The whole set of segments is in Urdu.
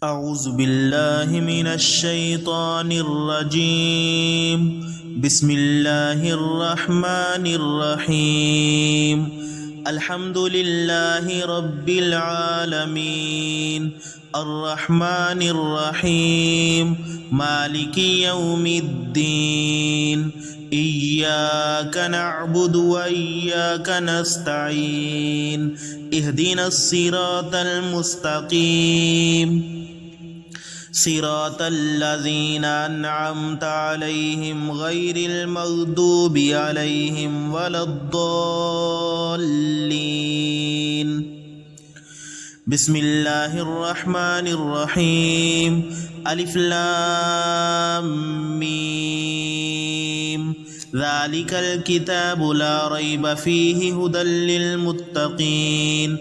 أعوذ بالله من الشيطان الرجيم بسم الله الرحمن الرحيم الحمد لله رب العالمين الرحمن الرحيم مالك يوم الدين إياك نعبد وإياك نستعين اهدنا الصراط المستقيم صراط الذين أنعمت عليهم غير المغضوب عليهم ولا الضالين بسم الله الرحمن الرحيم ألف لام ميم ذلك الكتاب لا ريب فيه هدى للمتقين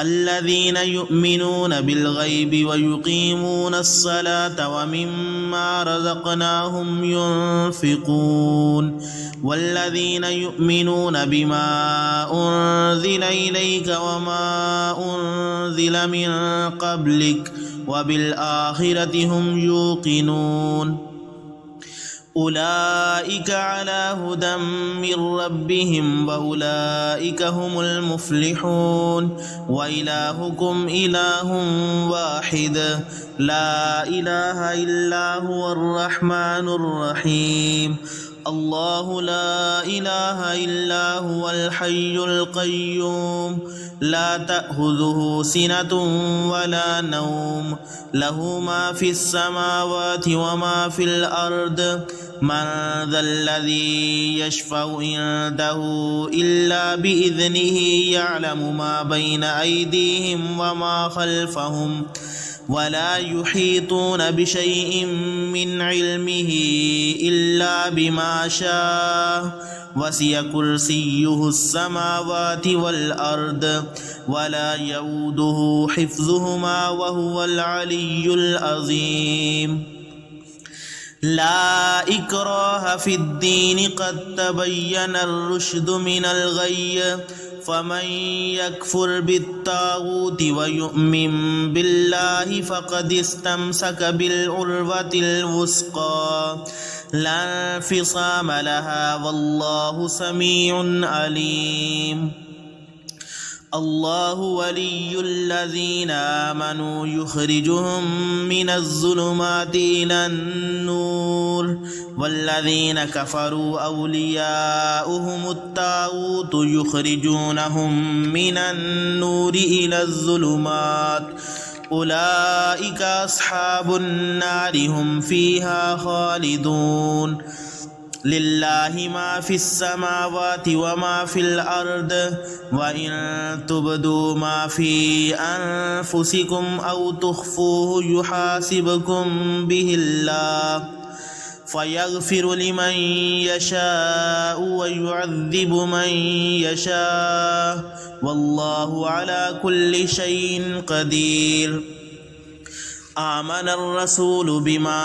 الذين يؤمنون بالغيب ويقيمون الصلاة ومما رزقناهم ينفقون والذين يؤمنون بما أنزل إليك وما أنزل من قبلك وبالآخرة هم يوقنون أولئك على هدى من ربهم وأولئك هم المفلحون وإلهكم إله واحد لا إله إلا هو الرحمن الرحيم الله لا إله إلا هو الحي القيوم لا تأخذه سنة ولا نوم له ما في السماوات وما في الأرض من ذا الذي يشفع عنده إلا بإذنه يعلم ما بين أيديهم وما خلفهم ولا يحيطون بشيء من علمه إلا بما شاء وسع كرسيه السماوات والأرض ولا يؤوده حفظهما وهو العلي العظيم لا إكراه في الدين قد تبين الرشد من الغي فمن يكفر بالطاغوت ويؤمن بالله فقد استمسك بالعروة الوثقى لا انفصام لها والله سميع عليم الله ولي الذين آمنوا يخرجهم من الظلمات إلى النور والذين كفروا أولياؤهم الطاغوت يخرجونهم من النور إلى الظلمات أولئك أصحاب النار هم فيها خالدون لله ما في السماوات وما في الأرض وإن تبدوا ما في أنفسكم أو تخفوه يحاسبكم به الله فيغفر لمن يشاء ويعذب من يشاء والله على كل شيء قدير آمن الرسول بما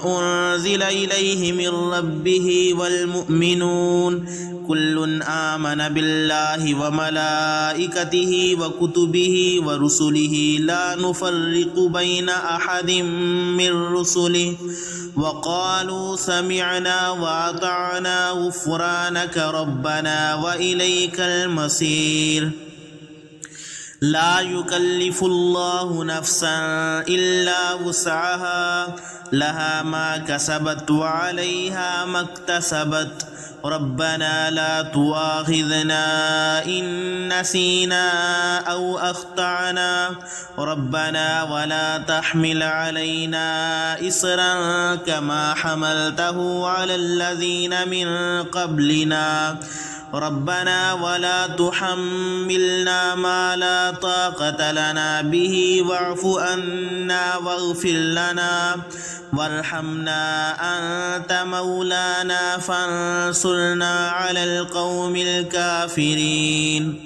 أنزل إليه من ربه والمؤمنون كل آمن بالله وملائكته وكتبه ورسله لا نفرق بين أحد من رسله وقالوا سمعنا وأطعنا غفرانك ربنا وإليك المصير لا يكلف الله نفسا إلا وسعها لها ما كسبت وعليها ما اكتسبت ربنا لا تؤاخذنا إن نسينا أو أخطأنا ربنا ولا تحمل علينا إصرا كما حملته على الذين من قبلنا ربنا ولا تحملنا ما لا طاقة لنا به واعف عنا واغفر لنا وارحمنا أنت مولانا فانصرنا على القوم الكافرين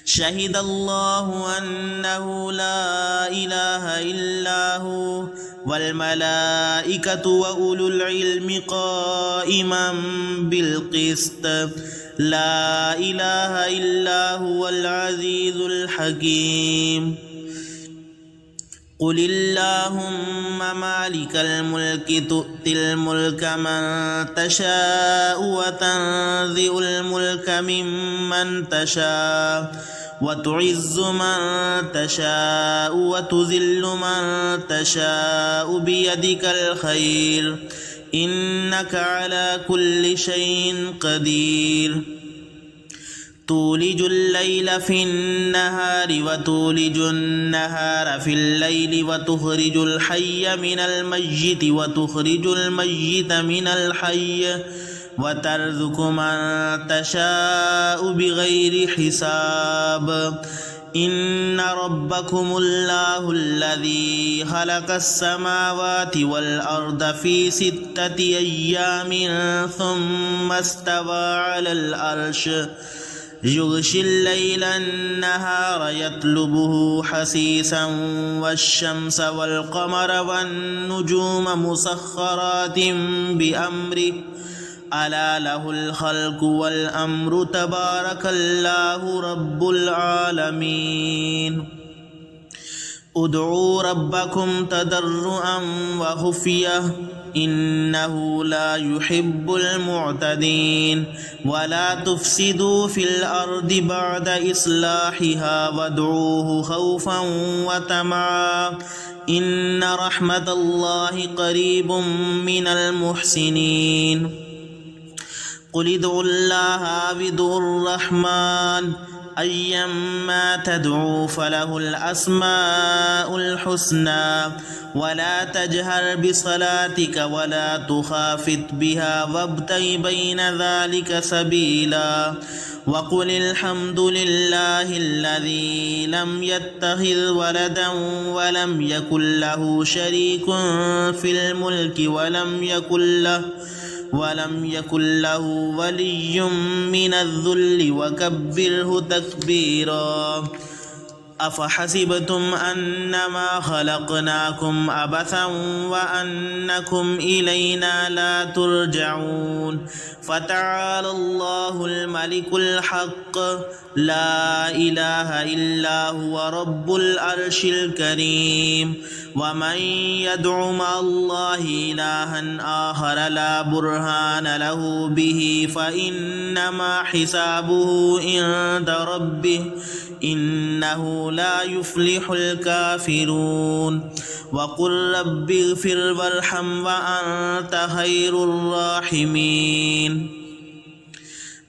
شهد الله أنه لا إله إلا هو والملائكة وأولو العلم قائما بالقسط لا إله إلا هو العزيز الحكيم قل اللهم مالك الملك تؤتي الملك من تشاء وتنزع الملك ممن تشاء وتعز من تشاء وتذل من تشاء بيدك الخير إنك على كل شيء قدير تولج الليل في النهار وتولج النهار في الليل وتخرج الحي من الميت وتخرج الميت من الحي وترزق من تشاء بغير حساب إن ربكم الله الذي خلق السماوات والأرض في 6 أيام ثم استوى على العرش يغشي الليل النهار يطلبه حثيثا والشمس والقمر والنجوم مسخرات بأمره ألا له الخلق والأمر تبارك الله رب العالمين ادعوا ربكم تضرعا وخفية إنه لا يحب المعتدين ولا تفسدوا في الأرض بعد إصلاحها وادعوه خوفا وطمعا إن رحمة الله قريب من المحسنين قل ادعوا الله أو ادعوا الرحمن أيما تدعوا فله الأسماء الحسنى ولا تجهر بصلاتك ولا تخافت بها وابتغ بين ذلك سبيلا وقل الحمد لله الذي لم يتخذ ولدا ولم يكن له شريك في الملك ولم يكن له ولي من الذل وكبره تكبيرا أفحسبتم أنما خلقناكم عبثا وأنكم إلينا لا ترجعون فتعالى الله الملك الحق لا إله إلا هو رب العرش الكريم ومن يدع مع الله إلها آخر لا برهان له به فإنما حسابه عند ربه إنه لا يفلح الكافرون وقل رب اغفر وارحم وأنت خير الراحمين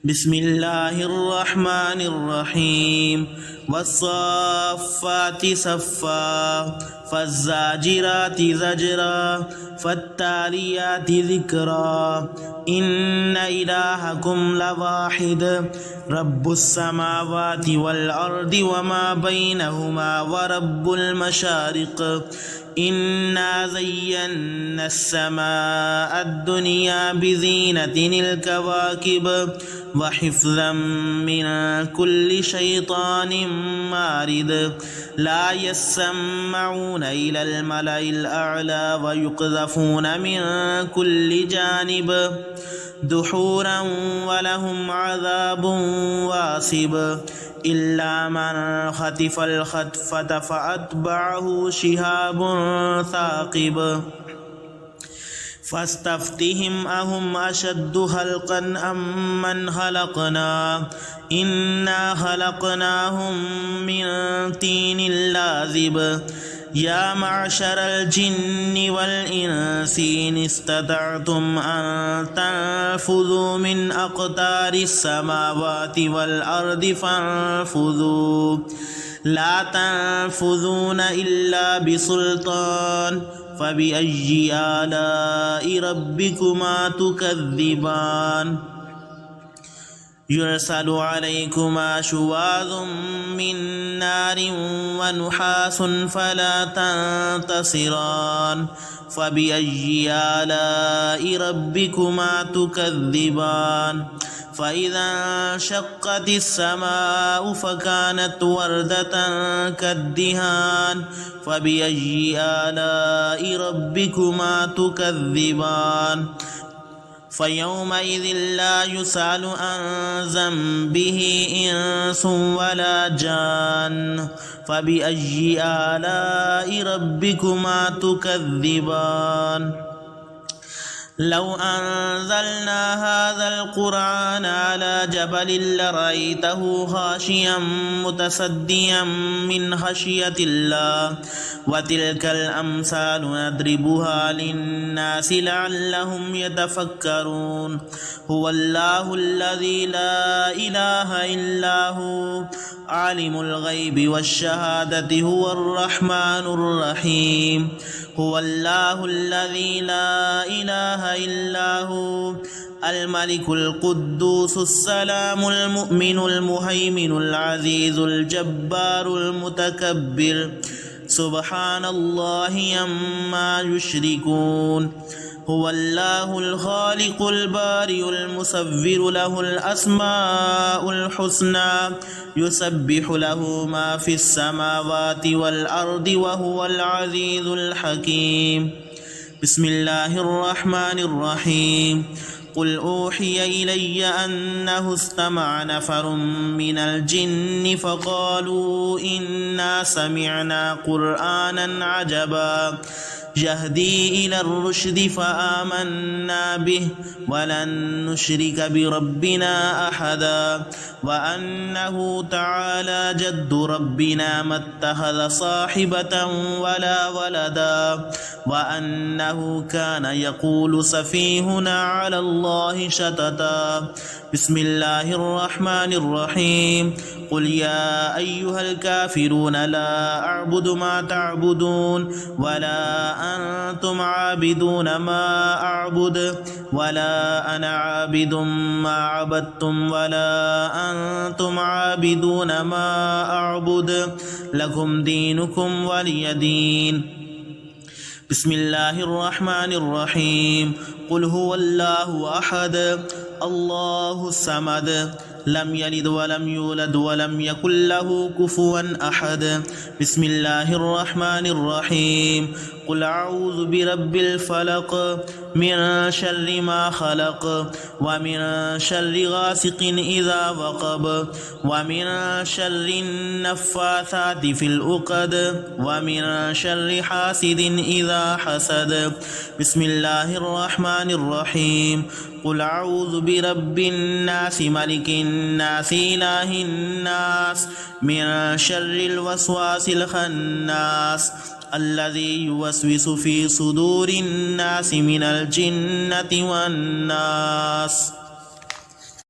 بسم الله الرحمن الرحيم والصافات صفا فالزاجرات زجرا فالتاليات ذكرا إن إلهكم لواحد رب السماوات والأرض وما بينهما ورب المشارق إنا زينا السماء الدنيا بزينة الكواكب وحفظا من كل شيطان مارد لا يسمعون إلى الملأ الأعلى ويقذفون من كل جانب دحورا ولهم عذاب واصب إلا من خطف الخطفة فأتبعه شهاب ثاقب فاستفتهم أهم أشد خلقا أم من خلقنا إنا خلقناهم من طين لازب يا معشر الجن والإنس إن استطعتم أن تنفذوا من أقطار السماوات والأرض فانفذوا لا تنفذون إلا بسلطان فبأي آلاء ربكما تكذبان يرسل عليكما شواظ من نار ونحاس فلا تنتصران فبأي آلاء ربكما تكذبان فإذا انشقت السماء فكانت وردة كالدهان فبأي آلاء ربكما تكذبان فيومئذ لا يسأل عن ذنبه إنس ولا جان فبأي آلاء ربكما تكذبان لو أنزلنا هذا القرآن على جبل لرأيته خاشعا متصدعا من خشية الله وتلك الأمثال نضربها للناس لعلهم يتفكرون هو الله الذي لا إله إلا هو عالم الغيب والشهادة هو الرحمن الرحيم هو الله الذي لا إله إلا هو الملك القدوس السلام المؤمن المهيمن العزيز الجبار المتكبر سبحان الله عما يشركون هو الله الخالق البارئ المصور له الأسماء الحسنى يسبح له ما في السماوات والأرض وهو العزيز الحكيم بسم الله الرحمن الرحيم قل أوحي إلي أنه استمع نفر من الجن فقالوا إنا سمعنا قرآنا عجبا يهدي إلى الرشد فآمنا به ولن نشرك بربنا أحدا وأنه تعالى جد ربنا ما اتخذ صاحبة ولا ولدا وأنه كان يقول سفيهنا على الله شططا بسم الله الرحمن الرحيم قل يا أيها الكافرون لا أعبد ما تعبدون ولا أنتم عابدون ما أعبد ولا أنا عابد ما عبدتم ولا أنتم عابدون ما أعبد لكم دينكم ولي دين بسم الله الرحمن الرحيم قل هو الله أحد الله الصمد لم يلد ولم يولد ولم يكن له كفوا أحد بسم الله الرحمن الرحيم قل أعوذ برب الفلق من شر ما خلق ومن شر غاسق إذا وقب ومن شر النفاثات في العقد ومن شر حاسد إذا حسد بسم الله الرحمن الرحيم قل أعوذ برب الناس ملك الناس إله الناس من شر الوسواس الخناس الذي يوسوس في صدور الناس من الجنة والناس